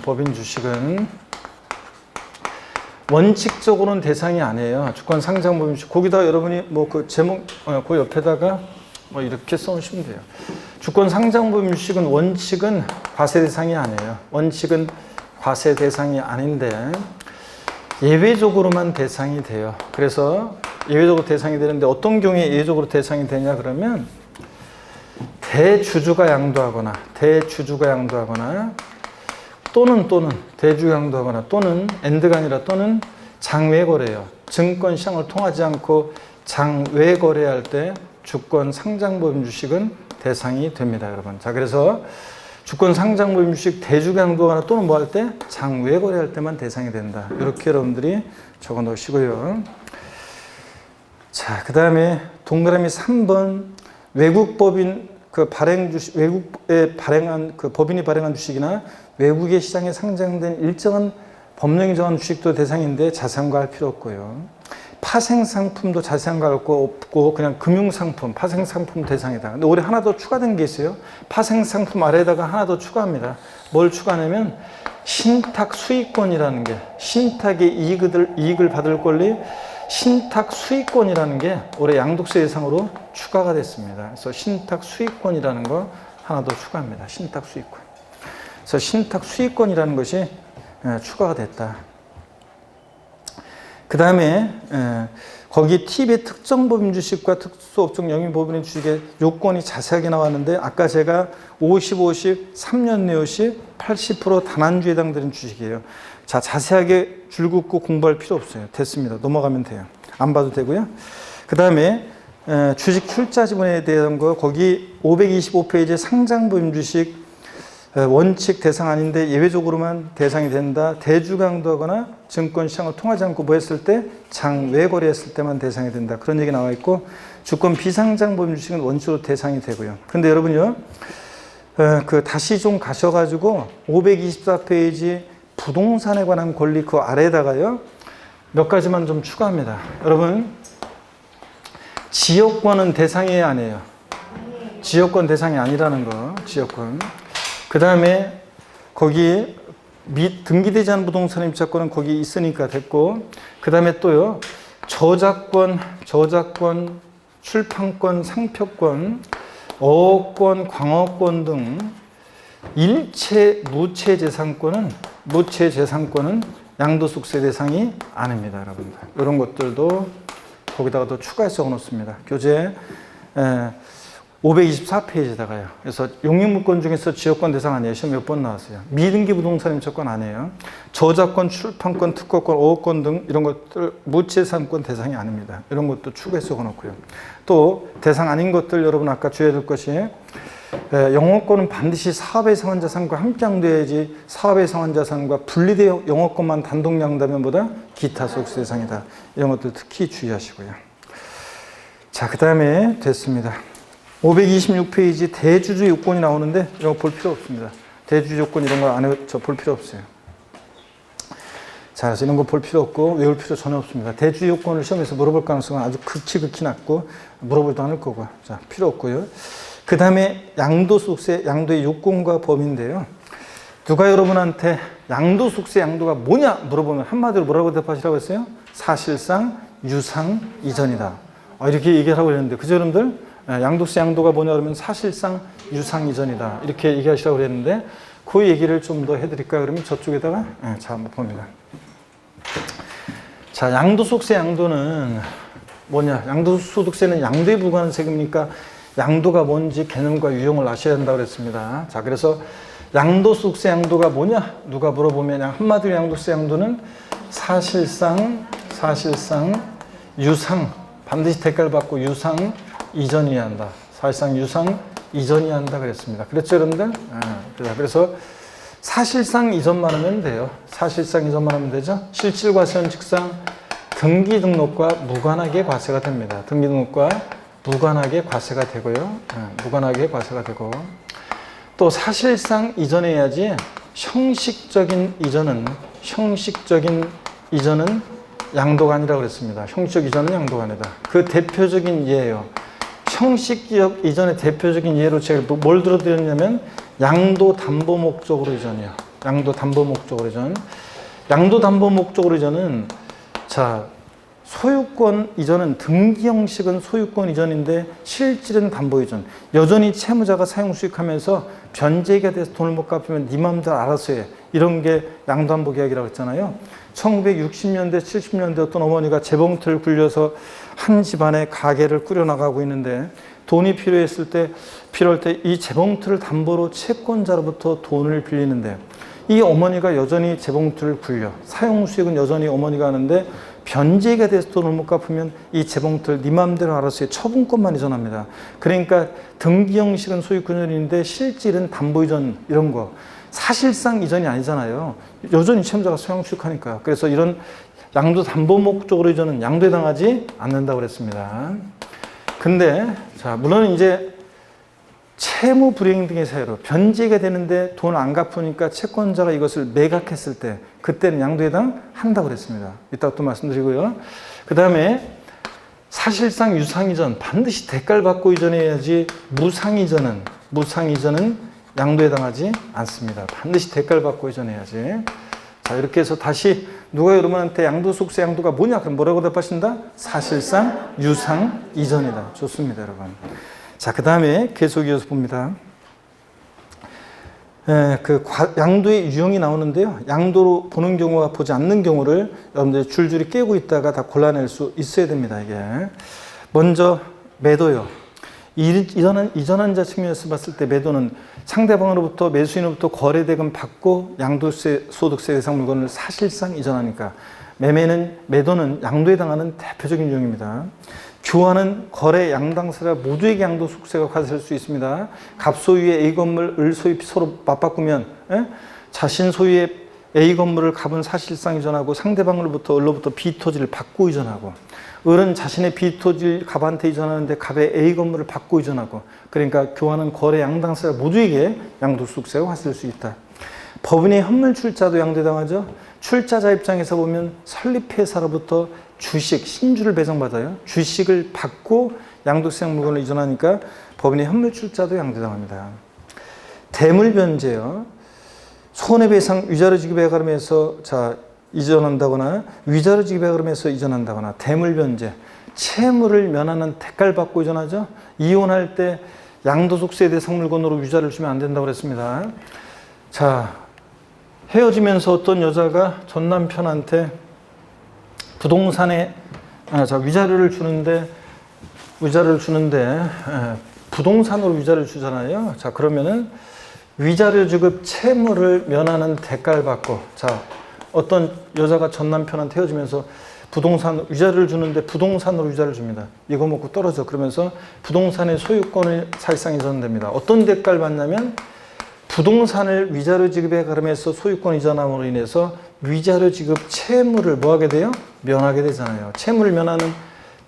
원칙적으로는 대상이 아니에요. 주권 상장법인 주식. 거기다 여러분이 뭐 그 제목, 그 옆에다가 뭐 이렇게 써놓으시면 돼요. 주권 상장법인 주식은 원칙은 과세 대상이 아니에요. 원칙은 과세 대상이 아닌데 예외적으로만 대상이 돼요. 그래서 예외적으로 대상이 되는데 어떤 경우에 예외적으로 대상이 되냐 그러면 대주주가 양도하거나 또는 대주주가 양도하거나 또는 엔드가 아니라 또는 장외 거래요. 증권 시장을 통하지 않고 장외 거래할 때 주권 상장법인 주식은 대상이 됩니다, 여러분. 자, 그래서 주권 상장법인 주식 대주가 양도하거나 또는 뭐 할 때 장외 거래할 때만 대상이 된다. 이렇게 여러분들이 적어 놓으시고요. 자, 그 다음에 동그라미 3번 외국 법인 그 발행 주식, 외국에 발행한 그 법인이 발행한 주식이나 외국의 시장에 상장된 일정한 법령이 정한 주식도 대상인데 자세한 거 할 필요 없고요. 파생 상품도 자세한 거 할 거 없고 그냥 금융 상품, 파생 상품 대상이다. 근데 올해 하나 더 추가된 게 있어요. 파생 상품 아래에다가 하나 더 추가합니다. 뭘 추가하냐면 신탁 수익권이라는 게, 신탁의 이익을 받을 권리, 신탁 수익권이라는 게 올해 양도세 대상으로 추가가 됐습니다. 그래서 신탁 수익권이라는 거 하나 더 추가합니다. 신탁 수익권. 그래서 신탁 수익권이라는 것이 추가가 됐다. 그 다음에 거기 팁의 특정법인 주식과 특수업종 영위법인의 주식의 요건이 자세하게 나왔는데 아까 제가 50, 50, 3년 내역시 80% 단한주에 해당되는 주식이에요. 자, 자세하게 줄 긋고 공부할 필요 없어요. 됐습니다. 넘어가면 돼요. 안 봐도 되고요. 그 다음에 주식 출자 지분에 대한 거 거기 525페이지 상장법인 주식 원칙 대상 아닌데 예외적으로만 대상이 된다. 대주강도하거나 증권시장을 통하지 않고 뭐 했을 때 장외 거래했을 때만 대상이 된다. 그런 얘기 나와 있고 주권 비상장법인 주식은 원칙으로 대상이 되고요. 근데 여러분요, 그 다시 좀 가셔가지고 524페이지 부동산에 관한 권리 그 아래에다가요 몇 가지만 좀 추가합니다. 여러분 지역권은 대상이 아니에요. 지역권 대상이 아니라는 거. 지역권. 그 다음에 거기 등기되지 않은 부동산 임차권은 거기 있으니까 됐고, 그 다음에 또요 저작권, 출판권, 상표권, 어권, 광어권 등 일체 무체재산권은 양도소득세 대상이 아닙니다, 여러분들. 이런 것들도 거기다가 또 추가해서 적어놓습니다. 교재 524페이지에다가요. 그래서 용익물권 중에서 지역권 대상 아니에요. 시험 몇 번 나왔어요. 미등기 부동산 임차권 아니에요. 저작권, 출판권, 특허권, 어권 등 이런 것들 무채산권 대상이 아닙니다. 이런 것도 추가해서 적어놓고요. 또 대상 아닌 것들 여러분 아까 주의해야 될 것이 영업권은 반드시 사업에 상한 자산과 함께 양도해야지 사업에 상한 자산과 분리되어 영업권만 단독 양도하면 보다 기타 소득세 대상이다. 이런 것들 특히 주의하시고요. 자, 그 다음에 됐습니다. 526페이지 대주주 요건이 나오는데 이런 거 볼 필요 없습니다. 대주주 요건 이런 거 볼 필요 없어요. 자, 그래서 이런 거 볼 필요 없고 외울 필요 전혀 없습니다. 대주주 요건을 시험에서 물어볼 가능성은 아주 극히 낮고 물어보지도 않을 거고요. 자, 필요 없고요. 그 다음에 양도소득세, 양도의 요건과 범위인데요. 누가 여러분한테 양도소득세 양도가 뭐냐 물어보면 한마디로 뭐라고 대답하시라고 했어요? 사실상 유상 이전이다. 이렇게 얘기하라고 했는데 그죠, 여러분들? 양도세 양도가 뭐냐 그러면 사실상 유상 이전이다. 이렇게 얘기하시라고 그랬는데 그 얘기를 좀 더 해드릴까요? 그러면 저쪽에다가 자, 한번 봅니다. 자, 양도소득세 양도는 뭐냐? 양도소득세는 양도에 부과하는 세금이니까 양도가 뭔지 개념과 유형을 아셔야 한다고 그랬습니다. 자, 그래서 양도소득세 양도가 뭐냐? 누가 물어보면 한마디로 양도세 양도는 사실상 유상, 반드시 대가를 받고 유상 이전이어야 한다. 사실상 유상 이전이어야 한다 그랬습니다. 그랬죠, 여러분들? 그래서 사실상 이전만 하면 돼요. 사실상 이전만 하면 되죠. 실질과세는 즉상 등기 등록과 무관하게 과세가 됩니다. 등기 등록과 무관하게 과세가 되고요. 무관하게 과세가 되고 또 사실상 이전해야지 형식적인 이전은 양도가 아니라고 그랬습니다. 형식적 이전은 양도가 아니다. 그 대표적인 예예요. 형식적 이전의 대표적인 예로 제가 뭘 들어드렸냐면 양도 담보 목적으로 이전이요. 양도 담보 목적으로 이전. 양도 담보 목적으로 이전은 자, 소유권 이전은 등기 형식은 소유권 이전인데 실질은 담보 이전. 여전히 채무자가 사용 수익하면서 변제가 돼서 돈을 못 갚으면 네 맘대로 알아서 해. 이런 게 양도담보 계약이라고 했잖아요. 1960년대, 70년대 어떤 어머니가 재봉틀 굴려서 한 집안에 가게를 꾸려나가고 있는데 돈이 필요할 때 이 재봉틀을 담보로 채권자로부터 돈을 빌리는데 이 어머니가 여전히 재봉틀을 굴려. 사용 수익은 여전히 어머니가 하는데 변제가 돼서 돈을 못 갚으면 이 재봉틀 네 맘대로 알아서 처분권만 이전합니다. 그러니까 등기 형식은 소유권이전인데 실질은 담보이전 이런 거 사실상 이전이 아니잖아요. 여전히 채무자가 소양취득하니까. 그래서 이런 양도 담보 목적으로 이전은 양도에 당하지 않는다고 그랬습니다. 근데 자 물론 이제 채무 불이행 등의 사유로 변제가 되는데 돈을 안 갚으니까 채권자가 이것을 매각했을 때 그때는 양도에 해당한다고 그랬습니다. 이따가 또 말씀드리고요. 그 다음에 사실상 유상이전 반드시 대가를 받고 이전해야지 무상이전은 양도에 해당하지 않습니다. 반드시 대가를 받고 이전해야지. 자 이렇게 해서 다시 누가 여러분한테 양도소득세 양도가 뭐냐 그럼 뭐라고 대답하신다? 사실상 유상 이전이다. 좋습니다 여러분. 자 그 다음에 계속 이어서 봅니다. 양도의 유형이 나오는데요. 양도로 보는 경우와 보지 않는 경우를 여러분들이 줄줄이 깨고 있다가 다 골라낼 수 있어야 됩니다. 이게 먼저 매도요. 이전한 자 측면에서 봤을 때 매도는 상대방으로부터 매수인으로부터 거래대금 받고 양도세 소득세 대상 물건을 사실상 이전하니까 매도는 양도에 해당하는 대표적인 유형입니다. 교환은 거래 양당사자 모두에게 양도소득세가 과세될 수 있습니다. 갑 소유의 A 건물, 을 소유 서로 맞바꾸면 자신 소유의 A 건물을 갑은 사실상 이전하고 상대방으로부터 을로부터 B 토지를 받고 이전하고 을은 자신의 B 토지를 갑한테 이전하는데 갑의 A 건물을 받고 이전하고 그러니까 교환은 거래 양당사자 모두에게 양도소득세가 과세될 수 있다. 법인의 현물 출자도 양도에 해당하죠. 출자자 입장에서 보면 설립회사로부터 주식, 신주를 배정받아요. 주식을 받고 양도세 물건을 이전하니까 법인의 현물 출자도 양도에 해당합니다. 대물변제요. 손해배상 위자료 지급에 가름해서 이전한다거나 위자료 지급에 가름해서 이전한다거나 대물변제, 채무를 면하는 대가를 받고 이전하죠. 이혼할 때 양도소득세 대상 물건으로 위자료를 주면 안 된다고 그랬습니다. 자, 헤어지면서 어떤 여자가 전 남편한테 부동산에 위자료를 주는데 부동산으로 위자료를 주잖아요. 자 그러면은 위자료 지급 채무를 면하는 대가를 받고 어떤 여자가 전 남편한테 헤어지면서 위자료를 주는데 부동산으로 위자료를 줍니다. 이거 먹고 떨어져. 그러면서 부동산의 소유권을 사실상 이전됩니다. 어떤 대가를 받냐면 부동산을 위자료 지급에 가름해서 소유권 이전함으로 인해서 위자료 지급 채무를 뭐하게 돼요? 면하게 되잖아요. 채무를 면하는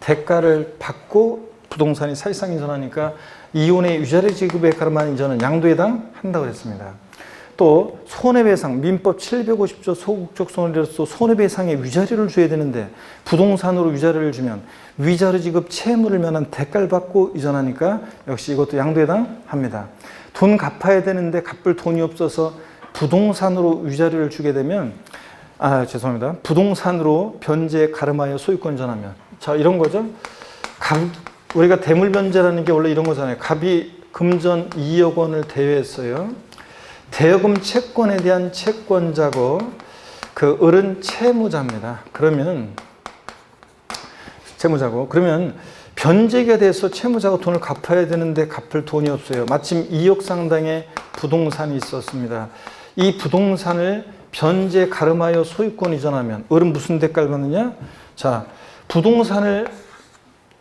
대가를 받고 부동산이 사실상 이전하니까 이혼의 위자료 지급에 가름한 이전은 양도에 해당한다고 했습니다. 또 손해배상, 민법 750조 소극적 손해로서 손해배상에 위자료를 줘야 되는데 부동산으로 위자료를 주면 위자료 지급 채무를 면한 대가를 받고 이전하니까 역시 이것도 양도에 해당합니다. 돈 갚아야 되는데 갚을 돈이 없어서 부동산으로 위자료를 주게 되면 부동산으로 변제 가름하여 소유권 이전하면 이런 거죠. 우리가 대물변제라는 게 원래 이런 거잖아요. 갑이 금전 2억 원을 대여했어요. 대여금 채권에 대한 채권자고 그 을은 채무자입니다. 그러면 변제가 돼서 채무자가 돈을 갚아야 되는데 갚을 돈이 없어요. 마침 2억 상당의 부동산이 있었습니다. 이 부동산을 변제 가름하여 소유권 이전하면 을은 무슨 대가를 받느냐? 부동산을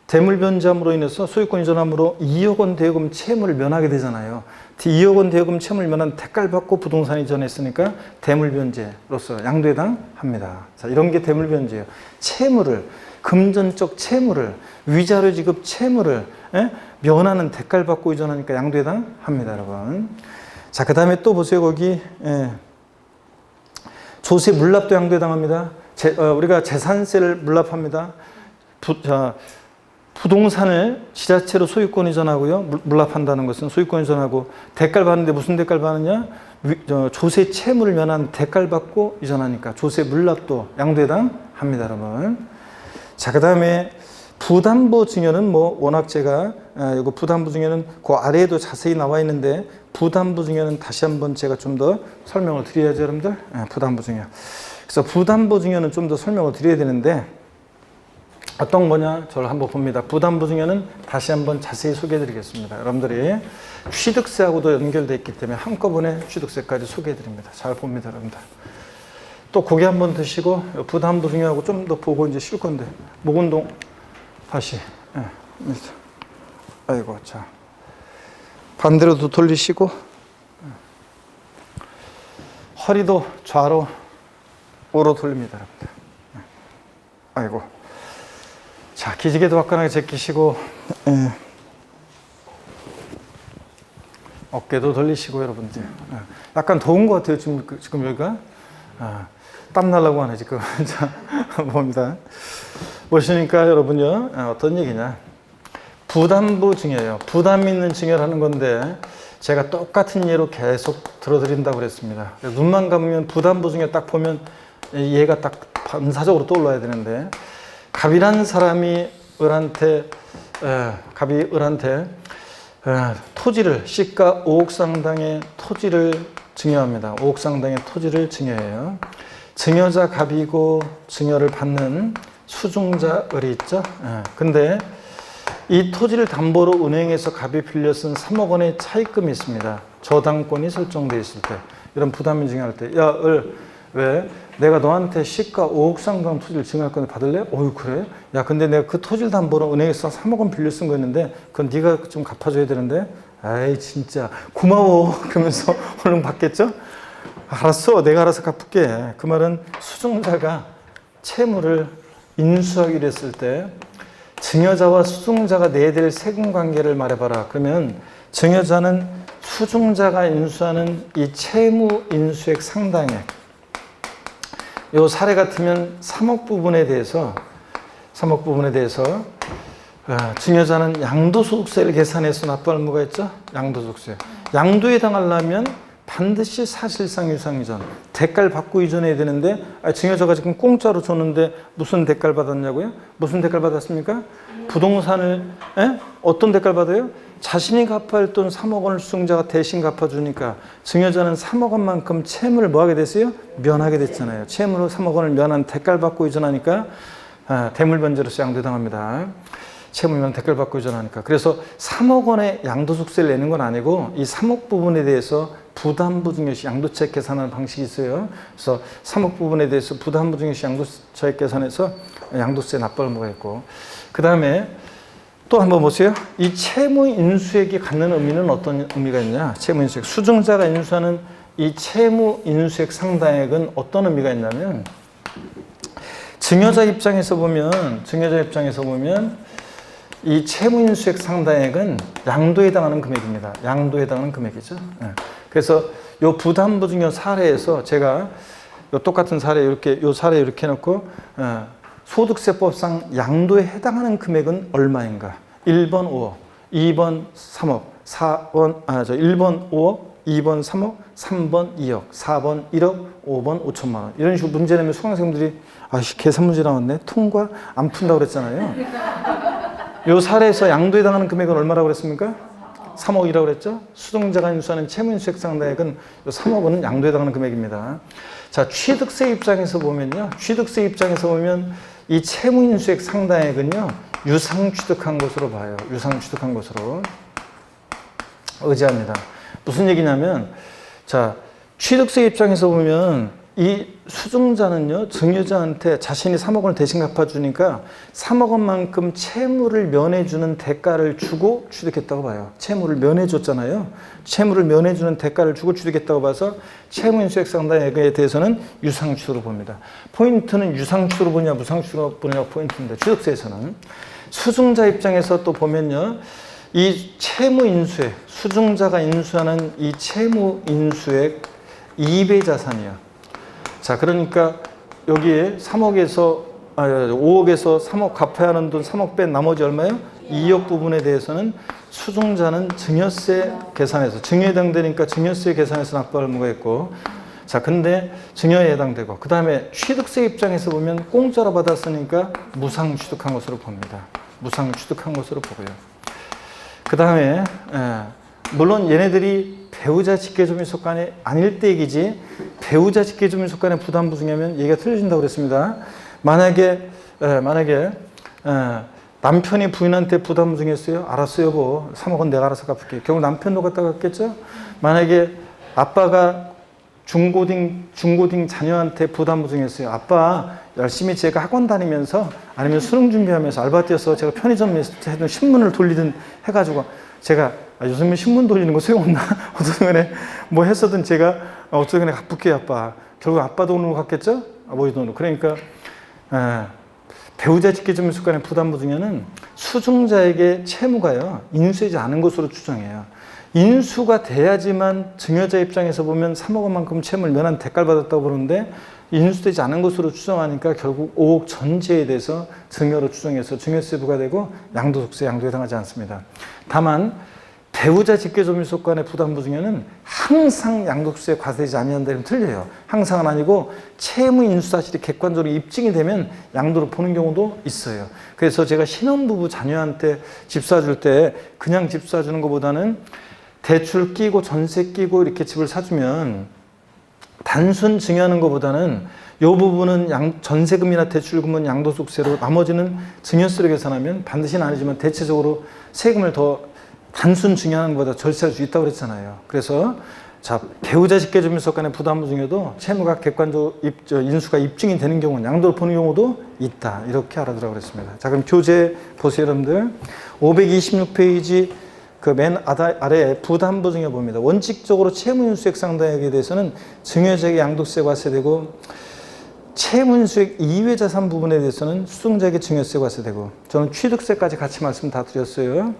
대물변제함으로 인해서 소유권 이전함으로 2억 원 대여금 채무를 면하게 되잖아요. 2억 원 대여금 채무를 면한 대가를 받고 부동산 이전했으니까 대물변제로서 양도에 해당합니다. 이런 게 대물변제예요. 금전적 채무를 위자료 지급 채무를 면하는 대가를 받고 이전하니까 양도에 해당합니다, 여러분. 그 다음에 또 보세요. 거기 조세 물납도 양도에 해당합니다. 우리가 재산세를 물납합니다. 부동산을 지자체로 소유권 이전하고요. 물납한다는 것은 소유권 이전하고 대가를 받는데 무슨 대가를 받느냐? 조세 채무를 면한 대가를 받고 이전하니까 조세 물납도 양도에 해당합니다, 여러분. 그 다음에 부담보 증여는 워낙 제가 이거 부담보 증여는 그 아래에도 자세히 나와 있는데 부담보 증여는 다시 한번 제가 좀 더 설명을 드려야죠, 여러분들. 부담보 증여. 그래서 부담보 증여는 좀 더 설명을 드려야 되는데 어떤 거냐? 저를 한번 봅니다. 부담보 증여는 다시 한번 자세히 소개해 드리겠습니다. 여러분들이 취득세하고도 연결되어 있기 때문에 한꺼번에 취득세까지 소개해 드립니다. 잘 봅니다, 여러분들. 또 고개 한번 드시고 부담부 중요하고 좀 더 보고 이제 쉴 건데 목 운동 다시. 예. 아이고 자 반대로도 돌리시고 허리도 좌로 우로 돌립니다, 여러분들. 아이고 자 기지개도 화끈하게 제끼시고 어깨도 돌리시고 여러분들. 약간 더운 것 같아요 지금 여기가. 땀 나려고 하네 지금. 자 봅니다. 보시니까 여러분요 어떤 얘기냐, 부담부 증여예요. 부담 있는 증여를 하는 건데 제가 똑같은 예로 계속 들어드린다고 그랬습니다. 눈만 감으면 부담부 증여 딱 보면 얘가 딱 반사적으로 떠올라야 되는데, 갑이라는 사람이 갑이 을한테 토지를 시가 5억 상당의 토지를 증여합니다. 5억 상당의 토지를 증여해요. 증여자 갑이고 증여를 받는 수중자 을이 있죠. 근데 이 토지를 담보로 은행에서 갑이 빌려 쓴 3억 원의 차입금이 있습니다. 저당권이 설정되어 있을 때, 이런 부담이 증여할 때, 야, 을, 왜? 내가 너한테 시가 5억 상당 토지를 증여할 건데 받을래? 어휴, 그래? 야, 근데 내가 그 토지를 담보로 은행에서 3억 원 빌려 쓴 거 있는데, 그건 네가 좀 갚아줘야 되는데, 아이, 진짜, 고마워. 그러면서 얼른 받겠죠? 알았어. 내가 알아서 갚을게. 그 말은 수중자가 채무를 인수하기로 했을 때, 증여자와 수중자가 내야 될 세금 관계를 말해봐라. 그러면 증여자는 수중자가 인수하는 이 채무 인수액 상당액, 요 사례 같으면 3억 부분에 대해서 증여자는 양도소득세를 계산해서 납부할 의무가 있죠. 양도소득세. 양도에 해당하려면 반드시 사실상 유상이전, 대가를 받고 이전해야 되는데, 증여자가 지금 공짜로 줬는데 무슨 대가를 받았냐고요? 무슨 대가를 받았습니까? 부동산을, 어떤 대가를 받아요? 자신이 갚아야 할 돈 3억 원을 수중자가 대신 갚아주니까 증여자는 3억 원만큼 채무를 뭐 하게 됐어요? 면하게 됐잖아요. 채무로 3억 원을 면한 대가를 받고 이전하니까 대물변제로서 양도당합니다. 채무면 대가를 받고 이전하니까. 그래서 3억 원의 양도소득세를 내는 건 아니고, 이 3억 부분에 대해서 부담부 증여시 양도차익 계산하는 방식이 있어요. 그래서 3억 부분에 대해서 부담부 증여시 양도차익 계산해서 양도세 납부할 의무가 있고, 그 다음에 또 한번 보세요. 이 채무 인수액이 갖는 의미는 어떤 의미가 있냐? 채무 인수액. 수증자가 인수하는 이 채무 인수액 상당액은 어떤 의미가 있냐면, 증여자 입장에서 보면 이 채무 인수액 상당액은 양도에 해당하는 금액입니다. 양도에 해당하는 금액이죠. 그래서 요 부담부 증여 사례에서 제가 요 똑같은 사례 요 사례 이렇게 해놓고 소득세법상 양도에 해당하는 금액은 얼마인가? 1번 5억, 2번 3억, 1번 5억, 2번 3억, 3번 2억, 4번 1억, 5번 5천만 원. 이런 식으로 문제 내면 수강생들이 계산 문제 나왔네. 통과 안 푼다고 그랬잖아요. 요 사례에서 양도에 해당하는 금액은 얼마라고 그랬습니까? 3억이라고 그랬죠? 수증자가 인수하는 채무 인수액 상당액은 요 3억 원은 양도에 해당하는 금액입니다. 자, 취득세 입장에서 보면 이 채무 인수액 상당액은요, 유상 취득한 것으로 봐요. 유상 취득한 것으로 의지합니다. 무슨 얘기냐면, 자, 취득세 입장에서 보면 이 수증자는요, 증여자한테 자신이 3억 원을 대신 갚아주니까 3억 원만큼 채무를 면해주는 대가를 주고 취득했다고 봐요. 채무를 면해줬잖아요. 채무를 면해주는 대가를 주고 취득했다고 봐서 채무인수액 상당액에 대해서는 유상취득으로 봅니다. 포인트는 유상취득으로 보냐 무상취득으로 보냐 포인트인데, 취득세에서는 수증자 입장에서 또 보면요, 이 채무인수액, 수증자가 인수하는 이 채무인수액 2배 자산이야. 자, 그러니까 여기에 5억에서 3억 갚아야 하는 돈 3억 뺀 나머지 얼마예요? 2억 부분에 대해서는 수증자는 증여세 계산해서, 증여에 해당되니까 증여세 계산해서 납부할 의무가 있고, 자, 근데 증여에 해당되고, 그 다음에 취득세 입장에서 보면 공짜로 받았으니까 무상 취득한 것으로 봅니다. 무상 취득한 것으로 보고요. 그 다음에 물론 얘네들이 배우자 직계점유 속간에 아닐 때 얘기지, 배우자 직계점유 속간에 부담부 증여하면 얘기가 틀려진다고 그랬습니다. 만약에 남편이 부인한테 부담부 증여했어요. 알았어 여보, 3억 원 내가 알아서 갚을게. 결국 남편도 갖다 갚겠죠. 만약에 아빠가 중고딩 자녀한테 부담 중했어요. 아빠 열심히 제가 학원 다니면서 아니면 수능 준비하면서 알바 뛰어서 제가 편의점에 해든 신문을 돌리든 해가지고 제가 요즘에 신문 돌리는 거 소용없나? 어쩌든 간에 뭐 했어든 제가 어쩌든 간에 갚을게요 아빠. 결국 아빠 돈으로 갚겠죠? 아버지 돈으로. 그러니까 배우자 직계점유 습관의 부담부 중에는 수증자에게 채무가요 인수되지 않은 것으로 추정해요. 인수가 돼야지만 증여자 입장에서 보면 3억 원만큼 채무를 면한 대가를 받았다고 그러는데 인수되지 않은 것으로 추정하니까 결국 5억 전체에 대해서 증여로 추정해서 증여세 부과되고 양도소득세 양도에 해당하지 않습니다. 다만 배우자 직계점유소득간의 부담부 중에는 항상 양도소득세에 과세되지 아니한다면 틀려요. 항상은 아니고 채무 인수 사실이 객관적으로 입증이 되면 양도를 보는 경우도 있어요. 그래서 제가 신혼부부 자녀한테 집 사줄 때 그냥 집 사주는 것보다는 대출 끼고 전세 끼고 이렇게 집을 사주면 단순 증여하는 것보다는 이 부분은 전세금이나 대출금은 양도소득세로 나머지는 증여세로 계산하면 반드시는 아니지만 대체적으로 세금을 더 단순 증여하는 것보다 절세할 수 있다고 그랬잖아요. 그래서 자 배우자 직계점유소득 간의 부담부 중에도 채무가 객관적으로 인수가 입증이 되는 경우는 양도를 보는 경우도 있다. 이렇게 알아두라고 그랬습니다. 자 그럼 교재 보세요 여러분들. 526페이지 그 맨 아래에 부담부 증여 봅니다. 원칙적으로 채무인수액 상당액에 대해서는 증여자에게 양도세 과세되고 채무인수액 이외 자산 부분에 대해서는 수증자에게 증여세 과세되고 저는 취득세까지 같이 말씀 다 드렸어요.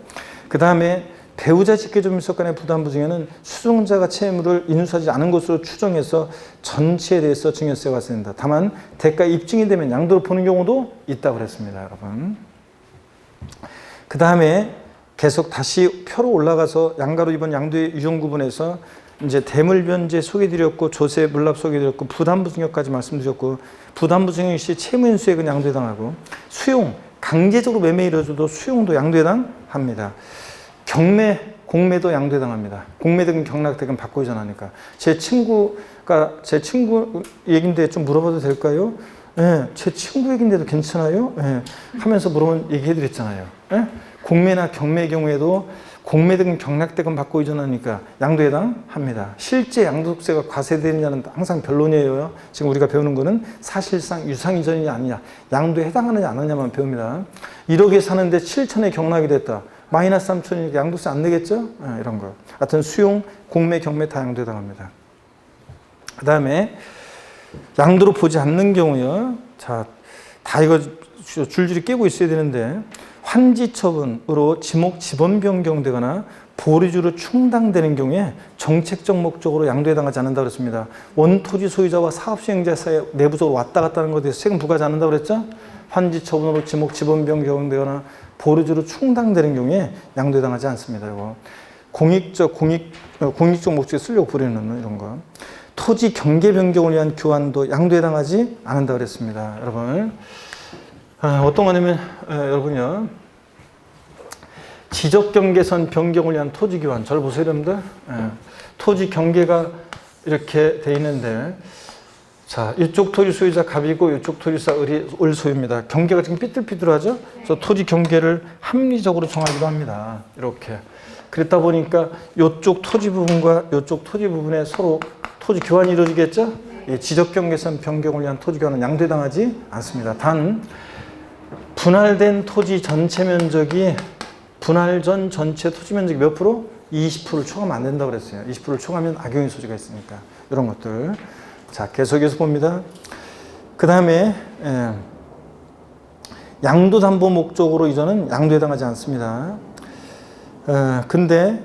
그 다음에 배우자 직계점유소득 간의 부담부 중에는 수증자가 채무를 인수하지 않은 것으로 추정해서 전체에 대해서 증여세가 과세된다. 다만 대가 입증이 되면 양도를 보는 경우도 있다고 그랬습니다. 여러분. 그 다음에 계속 다시 표로 올라가서 양가로 이번 양도의 유형 구분에서 이제 대물변제 소개드렸고 조세 물납 소개드렸고 부담부 증여까지 말씀드렸고 부담부 증여 시 채무인수액은 양도에 해당하고 수용 강제적으로 매매 이루어져도 수용도 양도에 해당합니다. 경매 공매도 양도에 해당합니다. 공매대금 경락대금 받고 이전하니까 제 친구 얘긴데 좀 물어봐도 될까요? 예, 제 친구 얘긴데도 괜찮아요? 예, 하면서 물어보면 얘기해드렸잖아요. 예? 공매나 경매의 경우에도 공매대금 경락대금 받고 이전하니까 양도에 해당합니다. 실제 양도소득세가 과세되느냐는 항상 변론이에요. 지금 우리가 배우는 거는 사실상 유상이전이냐 아니냐 양도에 해당하느냐 안 하느냐만 배웁니다. 1억에 사는데 7천에 경락이 됐다. 마이너스 3천이니까 양도세 안 내겠죠? 이런 거. 하여튼 수용, 공매, 경매 다 양도에 해당합니다. 그 다음에 양도로 보지 않는 경우요. 자, 다 이거 줄줄이 깨고 있어야 되는데 환지 처분으로 지목 지번 변경되거나 보류주로 충당되는 경우에 정책적 목적으로 양도에 해당하지 않는다고 그랬습니다. 원토지 소유자와 사업시행자 사이에 내부적으로 왔다 갔다 하는 것에 대해서 세금 부과하지 않는다고 그랬죠? 환지 처분으로 지목 지번 변경되거나 보류주로 충당되는 경우에 양도에 해당하지 않습니다. 이거 공익적 목적에 쓰려고 부리는 이런 거. 토지 경계 변경을 위한 교환도 양도에 해당하지 않는다고 그랬습니다. 여러분. 어떤 거냐면 여러분요 지적경계선 변경을 위한 토지 교환 잘 보세요 여러분들. 토지 경계가 이렇게 돼 있는데 자 이쪽 토지 소유자 갑이고 이쪽 토지 소유자 을 소유입니다. 경계가 지금 삐뚤삐뚤하죠. 그래서 토지 경계를 합리적으로 정하기도 합니다. 이렇게 그랬다 보니까 이쪽 토지 부분과 이쪽 토지 부분에 서로 토지 교환이 이루어지겠죠. 지적경계선 변경을 위한 토지 교환은 양도에 해당하지 않습니다. 단 분할된 토지 전체 면적이 분할 전 전체 토지 면적이 몇 프로? 20%를 초과하면 안 된다고 그랬어요. 20%를 초과하면 악용의 소지가 있으니까 이런 것들. 자 계속해서 봅니다. 그 다음에 양도담보 목적으로 이전은 양도에 해당하지 않습니다. 근데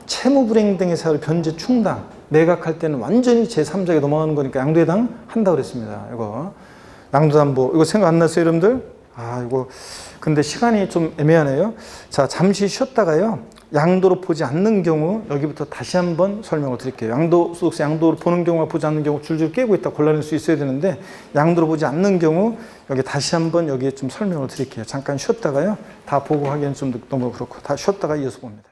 채무 불이행 등의 사유로 변제 충당 매각할 때는 완전히 제3자에게 넘어가는 거니까 양도에 해당한다고 그랬습니다. 이거 양도담보 이거 생각 안 났어요 여러분들? 이거 근데 시간이 좀 애매하네요. 자 잠시 쉬었다가요 양도로 보지 않는 경우 여기부터 다시 한번 설명을 드릴게요. 양도소득세 양도로 보는 경우와 보지 않는 경우 줄줄 깨고 있다 골라낼 수 있어야 되는데 양도로 보지 않는 경우 여기 다시 한번 여기에 좀 설명을 드릴게요. 잠깐 쉬었다가요 다 보고 하기엔 좀 너무 그렇고 다 쉬었다가 이어서 봅니다.